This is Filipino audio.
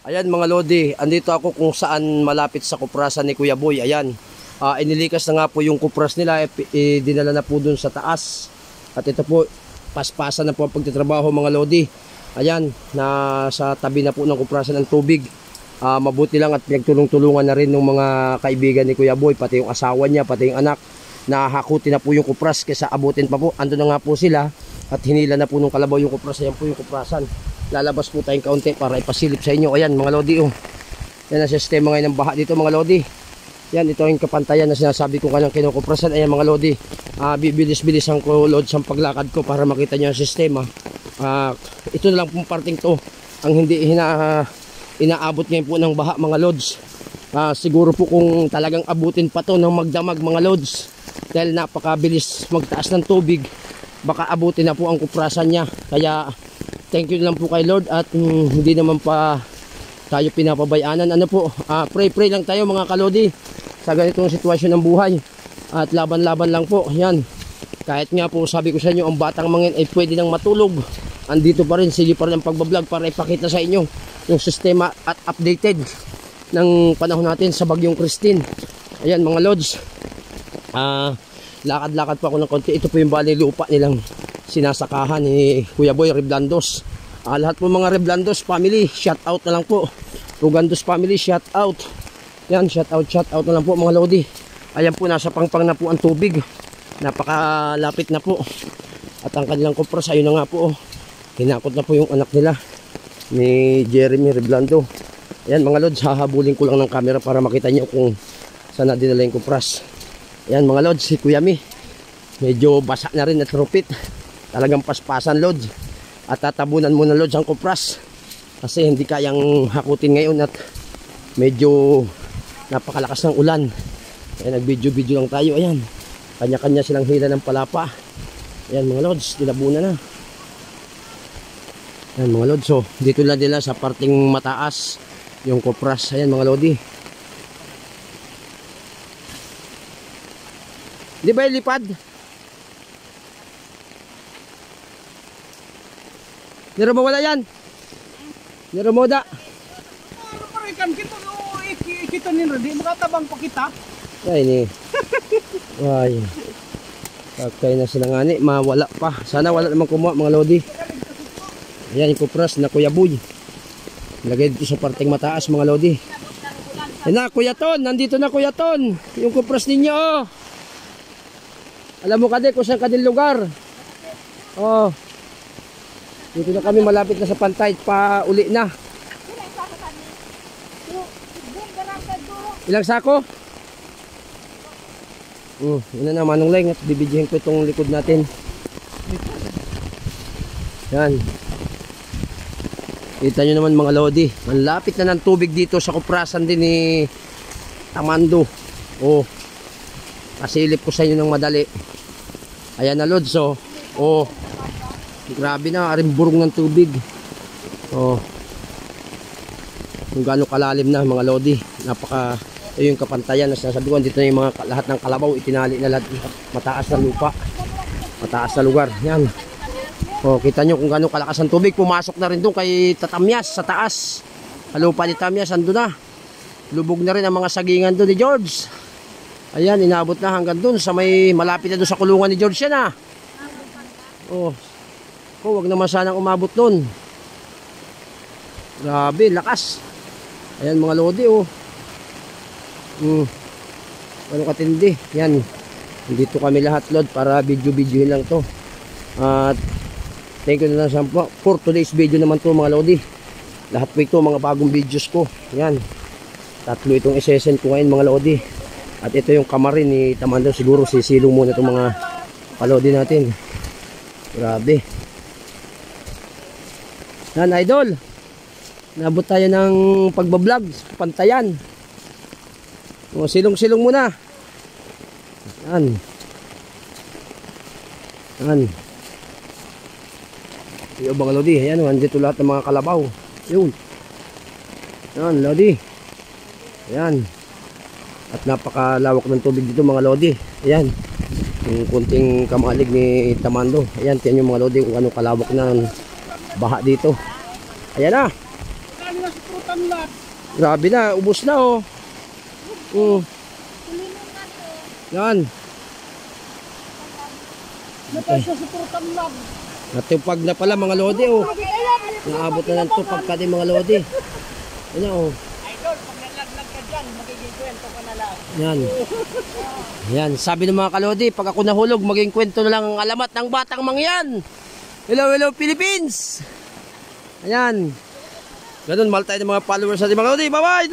Ayan mga Lodi, andito ako kung saan malapit sa kuprasan ni Kuya Boy. Ayan, inilikas na nga po yung kupras nila, dinala na po dun sa taas. At ito po, paspasan na po ang pagtitrabaho mga Lodi. Ayan, nasa tabi na po ng kuprasan ng tubig. Mabuti lang at pinagtulong-tulungan na rin ng mga kaibigan ni Kuya Boy, pati yung asawa niya, pati yung anak. Nahakutin na po yung kupras kaysa abutin pa po. Ando na nga po sila at hinila na po ng kalabaw yung kupras. Ayan po yung kuprasan. Lalabas po tayong kaunti para ipasilip sa inyo. Ayan mga Lodi, oh. Yan ang sistema ngayon ng baha dito mga Lodi. Yan, ito yung kapantayan na sinasabi ko kanyang kinukuprasan. Ayan mga Lodi, bibilis-bilisan ko loads ang paglakad ko para makita nyo ang sistema. Ito na lang pong parting to ang hindi inaabot ngayon po ng baha mga lods. Siguro po kung talagang abutin pa to ng magdamag mga lods, dahil napakabilis magtaas ng tubig, baka abutin na po ang kuprasan niya. Kaya thank you lang po kay Lord at hindi naman pa tayo pinapabayaanan. Ano po, pray lang tayo mga kalodi sa ganitong sitwasyon ng buhay. At laban-laban lang po. Yan. Kahit nga po sabi ko sa inyo, ang batang mangin ay pwede nang matulog. Andito pa rin, sige pa rin ang pagbablog para ipakita sa inyo yung sistema at updated ng panahon natin sa bagyong Christine. Ayan mga lods. Lakad-lakad pa ako ng konti. Ito po yung bali lupa nilang sinasakahan ni Kuya Boy Reblandos. Lahat po mga Reblandos family, shout out na lang po. Rugandos family, shout out. Yan, shout out na lang po mga Lodi. Ayan po, nasa pangpang na po ang tubig. Napakalapit na po. At ang kanilang kupras, ayun na nga po. Hinakot na po yung anak nila ni Jeremy Reblando. Ayan mga Lods, hahabulin ko lang ng camera para makita nyo kung saan na dinala yung kupras. Ayan mga Lods, si Kuya Mi medyo basa na rin at rupit. Talagang paspasan Lods. At tatabunan muna Lods ang kupras kasi hindi kayang hakutin ngayon at medyo napakalakas ng ulan. Ayan, nag-video lang tayo. Ayan, kanya-kanya silang hila ng palapa. Ayan mga Lods, tinabunan na. Ayan mga Lods, so dito lang nila sa parting mataas yung kupras. Ayan mga Lodi, di ba ilipad? Nero mo wala yan? Nero mo da? Kita nila, di makatabang pa kita. Ay ni. Ay. Kakay na sila nga ni, mawala pa. Sana wala naman kumuha mga Lodi. Ayan yung kupras na Kuya Boy. Lagay dito sa parting mataas mga Lodi. Ayan na Kuya Ton, nandito na Kuya Ton. Yung kupras ninyo oh. Alam mo kade kung saan kading lugar. Oh. Dito na kami, malapit na sa pantay, pa uli na. Ilang sako? Yun na Manong Leng, at bibidyohin ko itong likod natin. Yan. Kita nyo naman mga Lodi, malapit na ng tubig dito sa kuprasan din ni Tamando. Oh, kasilip ko sa inyo ng madali. Ayan na Lods, oh. Oh, grabe na, arimburong ng tubig. Oh, kung gaano kalalim na mga Lodi. Napaka, yung kapantayan na sinasabi ko, dito na yung mga lahat ng kalabaw, itinali na lahat, mataas na lupa, mataas na lugar. Yan. Oh, kita nyo kung gaano kalakas ang tubig. Pumasok na rin doon kay Tatamyas sa taas. Lupa ni Tamyas, ando na. Lubog na rin ang mga sagingan doon ni George. Ayan, inaabot na hanggang doon sa may malapit na doon sa kulungan ni George yan ah. Oh, wag naman sanang umabot doon. Grabe, lakas. Ayan mga Lodi oh. Ano katindi. Yan. Dito kami lahat Lord para video-videohin lang to. At thank you na lang for today's video naman to mga Lodi. Lahat po ito mga bagong videos ko. Yan. Tatlo itong isesend ko ngayon mga Lodi. At ito yung kamarin ni Tamando. Siguro sisilong muna itong mga palodi natin. Grabe. Yan idol. Nabot tayo ng pagbablog sa pantayan. O, silong-silong muna. Yan. Yan. Yung mga Lodi. Ayan, nandito lahat ng mga kalabaw. Yun. Yan, Lodi. Ayan. At napakalawak ng tubig dito mga Lodi. Ayan. Yung kunting kamalig ni Tamando. Ayan, tiyan yung mga Lodi kung anong kalawak na baha dito. Ayan na. sa prutan lot. Grabe na, ubos na oh. Yan. Natay siya sa prutan lot. Natupag na pala mga lodi oh. Naabot na ng tupag ka din mga lodi. Yan oh. Idol, pag nalaglag ka dyan, magiging kwento ka na lang. Yan. Yan, sabi ng mga kalodi, pag ako nahulog, maging kwento na lang ang alamat ng batang mangyan. Hello, hello Philippines! Ayan. Ganun, mahal tayo ng mga followers natin mga kalodi. Bye-bye!